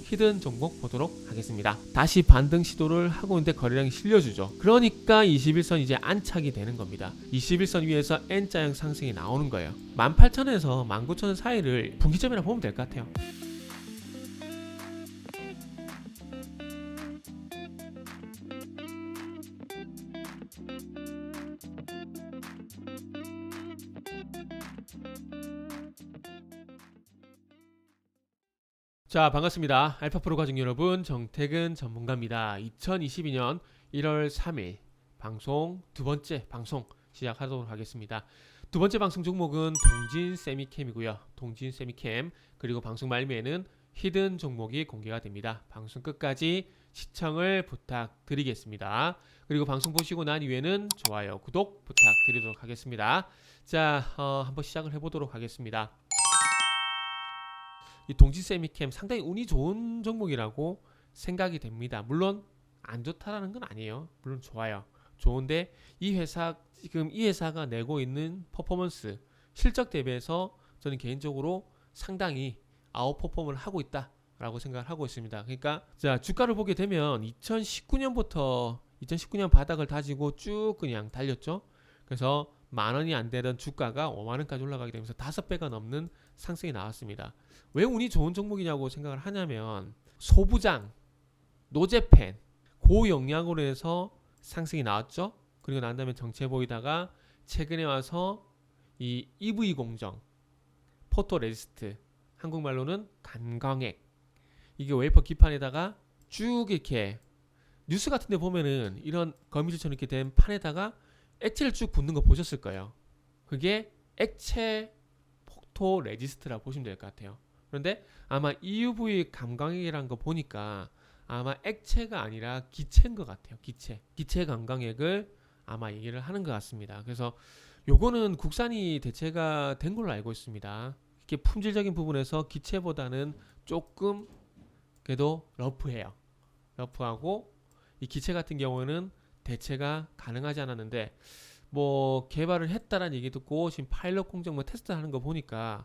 히든 종목 보도록 하겠습니다. 다시 반등 시도를 하고 있는데 거래량이 실려주죠. 그러니까 21선 이제 안착이 되는 겁니다. 21선 위에서 N자형 상승이 나오는 거예요. 18,000에서 19,000원 사이를 분기점이라 보면 될 것 같아요. 자, 반갑습니다. 알파프로 가족 여러분, 정태근 전문가입니다. 2022년 1월 3일 방송 두 번째 방송 시작하도록 하겠습니다. 두 번째 방송 종목은 동진 세미캠이고요. 동진 세미캠, 그리고 방송 말미에는 히든 종목이 공개가 됩니다. 방송 끝까지 시청을 부탁드리겠습니다. 그리고 방송 보시고 난 이후에는 좋아요, 구독 부탁드리도록 하겠습니다. 자, 한번 시작을 해보도록 하겠습니다. 이 동진 세미캠 상당히 운이 좋은 종목이라고 생각이 됩니다. 물론 안 좋다라는 건 아니에요. 물론 좋아요. 좋은데 지금 이 회사가 내고 있는 퍼포먼스, 실적 대비해서 저는 개인적으로 상당히 아웃퍼폼을 하고 있다라고 생각을 하고 있습니다. 그러니까 자, 주가를 보게 되면 2019년부터 2019년 바닥을 다지고 쭉 그냥 달렸죠. 그래서 만원이 안 되던 주가가 5만원까지 올라가게 되면서 5배가 넘는 상승이 나왔습니다. 왜 운이 좋은 종목이냐고 생각을 하냐면 소부장, 노제펜, 고영양으로 해서 상승이 나왔죠. 그리고 난 다음에 정체 보이다가 최근에 와서 이 EV 공정, 포토레지스트, 한국말로는 간광액, 이게 웨이퍼 기판에다가 쭉 이렇게 뉴스 같은 데 보면은 이런 거미줄처럼 이렇게 된 판에다가 액체를 쭉 붓는 거 보셨을 거예요. 그게 액체 포토 레지스트라고 보시면 될 것 같아요. 그런데 아마 EUV 감광액이라는 거 보니까 아마 액체가 아니라 기체인 것 같아요. 기체 감광액을 아마 얘기를 하는 것 같습니다. 그래서 요거는 국산이 대체가 된 걸로 알고 있습니다. 이렇게 품질적인 부분에서 기체보다는 조금 그래도 러프해요. 러프하고 이 기체 같은 경우는 대체가 가능하지 않았는데 뭐 개발을 했다라는 얘기 듣고 지금 파일럿 공정 뭐 테스트하는 거 보니까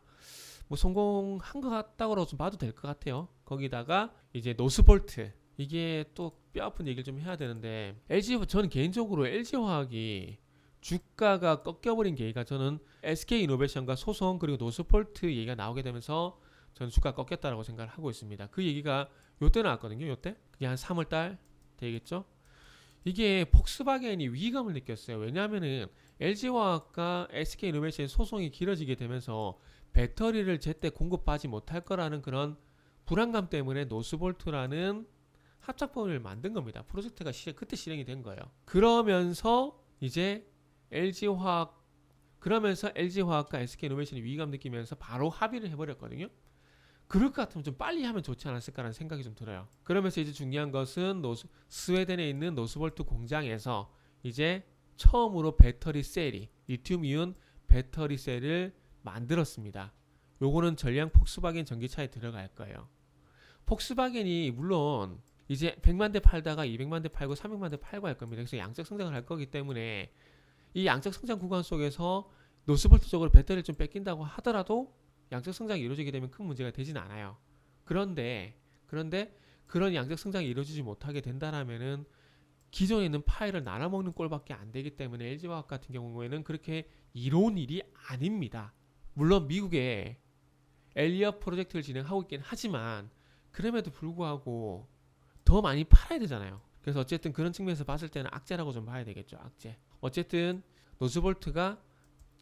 뭐 성공한 것 같다고 좀 봐도 될 것 같아요. 거기다가 이제 노스볼트, 이게 또 뼈아픈 얘기를 좀 해야 되는데 저는 개인적으로 LG화학이 주가가 꺾여버린 계기가 저는 SK이노베이션과 소송 그리고 노스볼트 얘기가 나오게 되면서 저는 주가가 꺾였다라고 생각을 하고 있습니다. 그 얘기가 요때 나왔거든요. 요때 그게 한 3월달 되겠죠. 이게 폭스바겐이 위기감을 느꼈어요. 왜냐하면은 LG화학과 SK이노베이션 소송이 길어지게 되면서 배터리를 제때 공급하지 못할 거라는 그런 불안감 때문에 노스볼트라는 합작법을 만든 겁니다. 프로젝트가 그때 실행이 된 거예요. 그러면서 LG화학과 SK이노베이션이 위기감 느끼면서 바로 합의를 해버렸거든요. 그럴 것 같으면 좀 빨리 하면 좋지 않았을까라는 생각이 좀 들어요. 그러면서 이제 중요한 것은 스웨덴에 있는 노스볼트 공장에서 이제 처음으로 배터리 셀이 리튬이온 배터리 셀을 만들었습니다. 요거는 전량 폭스바겐 전기차에 들어갈 거예요. 폭스바겐이 물론 이제 100만 대 팔다가 200만 대 팔고 300만 대 팔고 할 겁니다. 그래서 양적 성장을 할 거기 때문에 이 양적 성장 구간 속에서 노스볼트 쪽으로 배터리를 좀 뺏긴다고 하더라도 양적 성장이 이루어지게 되면 큰 문제가 되진 않아요. 그런데 그런 양적 성장이 이루어지지 못하게 된다라면은 기존에 있는 파일을 나눠먹는 꼴밖에 안 되기 때문에 LG화학 같은 경우에는 그렇게 이로운 일이 아닙니다. 물론 미국에 엘리엇 프로젝트를 진행하고 있긴 하지만 그럼에도 불구하고 더 많이 팔아야 되잖아요. 그래서 어쨌든 그런 측면에서 봤을 때는 악재라고 좀 봐야 되겠죠. 악재. 어쨌든 노스볼트가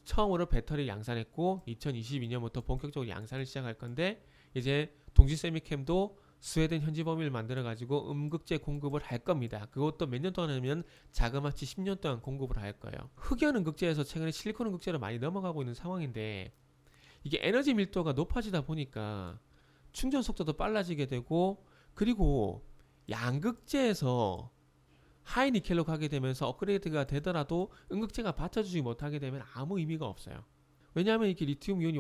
처음으로 배터리를 양산했고 2022년부터 본격적으로 양산을 시작할 건데 이제 동진세미캠도 스웨덴 현지 범위를 만들어 가지고 음극재 공급을 할 겁니다. 그것도 몇 년 동안 하면 자그마치 10년 동안 공급을 할 거예요. 흑연 음극재에서 최근에 실리콘 음극재로 많이 넘어가고 있는 상황인데 이게 에너지 밀도가 높아지다 보니까 충전 속도도 빨라지게 되고 그리고 양극재에서 하이니켈로 가게 되면서 업그레이드가 되더라도 음극재가 받쳐주지 못하게 되면 아무 의미가 없어요. 왜냐하면 이렇게 리튬이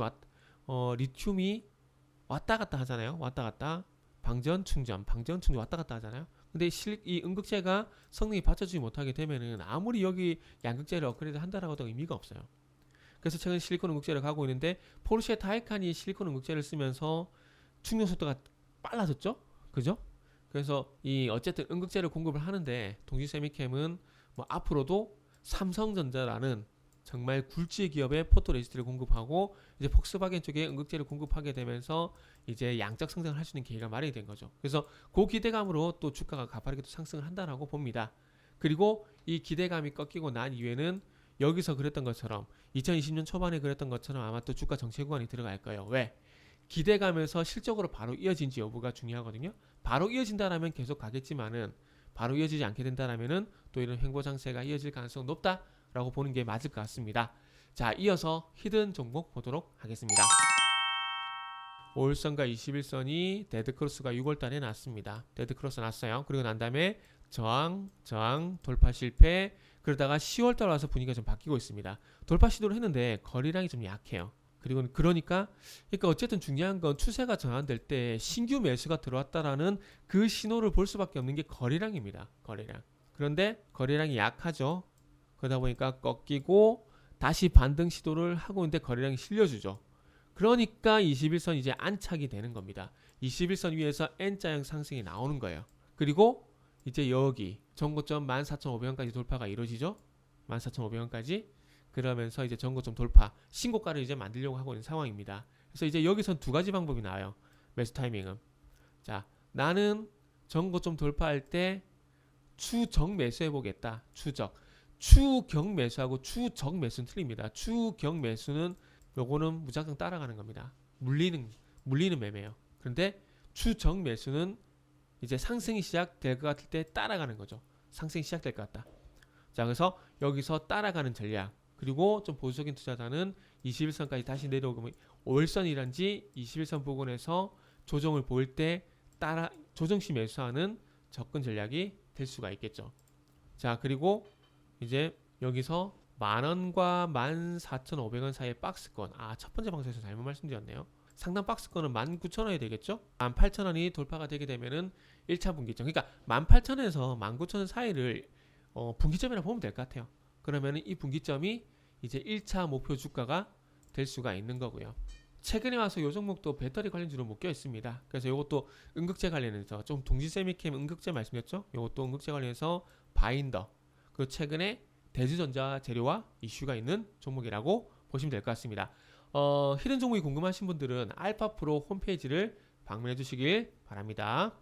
왔다 갔다 하잖아요. 왔다 갔다 방전 충전 왔다 갔다 하잖아요. 근데 이 음극재가 성능이 받쳐주지 못하게 되면은 아무리 여기 양극재를 업그레이드 한다라고 해도 의미가 없어요. 그래서 최근 실리콘 음극재를 가고 있는데 포르쉐 타이칸이 실리콘 음극재를 쓰면서 충전 속도가 빨라졌죠. 그죠? 그래서 이 어쨌든 음극재를 공급을 하는데 동지세미캠은 뭐 앞으로도 삼성전자라는 정말 굴지의 기업에 포토레지스트를 공급하고 이제 폭스바겐 쪽에 음극재를 공급하게 되면서 이제 양적 성장을 할 수 있는 기회가 마련이 된 거죠. 그래서 그 기대감으로 또 주가가 가파르게 또 상승을 한다라고 봅니다. 그리고 이 기대감이 꺾이고 난 이후에는 여기서 그랬던 것처럼 2020년 초반에 그랬던 것처럼 아마 또 주가 정체 구간이 들어갈 거예요. 왜? 기대감에서 실적으로 바로 이어진지 여부가 중요하거든요. 바로 이어진다라면 계속 가겠지만은 바로 이어지지 않게 된다라면은 또 이런 횡보 장세가 이어질 가능성이 높다라고 보는 게 맞을 것 같습니다. 자, 이어서 히든 종목 보도록 하겠습니다. 5일선과 21선이 데드크로스가 6월달에 났습니다. 데드크로스 났어요. 그리고 난 다음에 저항, 돌파 실패. 그러다가 10월달 와서 분위기가 좀 바뀌고 있습니다. 돌파 시도를 했는데 거래량이 좀 약해요. 그러니까 어쨌든 중요한 건 추세가 전환될 때 신규 매수가 들어왔다라는 그 신호를 볼 수밖에 없는 게 거래량입니다. 거래량. 그런데 거래량이 약하죠. 그러다 보니까 꺾이고 다시 반등 시도를 하고 있는데 거래량이 실려주죠. 그러니까 21선 이제 안착이 되는 겁니다. 21선 위에서 N자형 상승이 나오는 거예요. 그리고 이제 여기 전고점 14,500원까지 돌파가 이루어지죠. 14,500원까지. 그러면서 이제 전고점 돌파, 신고가를 이제 만들려고 하고 있는 상황입니다. 그래서 이제 여기선 두 가지 방법이 나와요. 매수 타이밍은. 자, 나는 전고점 돌파할 때 추정 매수해 보겠다. 추경 매수하고 추적 매수는 틀립니다. 추경 매수는 요거는 무작정 따라가는 겁니다. 물리는 매매예요. 그런데 추정 매수는 이제 상승이 시작될 것 같을 때 따라가는 거죠. 상승이 시작될 것 같다. 자, 그래서 여기서 따라가는 전략. 그리고 좀 보수적인 투자자는 21선까지 다시 내려오면 5일선이란지 21선 부근에서 조정을 보일 때 따라 조정시 매수하는 접근 전략이 될 수가 있겠죠. 자, 그리고 이제 여기서 만원과 14,500원 사이의 박스권. 첫 번째 방송에서 잘못 말씀드렸네요. 상단 박스권은 19,000원이 되겠죠? 18,000원이 돌파가 되게 되면은 1차 분기점. 그러니까 18,000원에서 19,000원 사이를 분기점이라고 보면 될 것 같아요. 그러면은 이 분기점이 이제 1차 목표 주가가 될 수가 있는 거고요. 최근에 와서 요 종목도 배터리 관련주로 묶여 있습니다. 그래서 요것도 음극재 관련해서 좀 동지세미캠 음극재 말씀드렸죠? 요것도 음극재 관련해서 바인더. 그 최근에 대주전자 재료와 이슈가 있는 종목이라고 보시면 될 것 같습니다. 히든 종목이 궁금하신 분들은 알파프로 홈페이지를 방문해 주시길 바랍니다.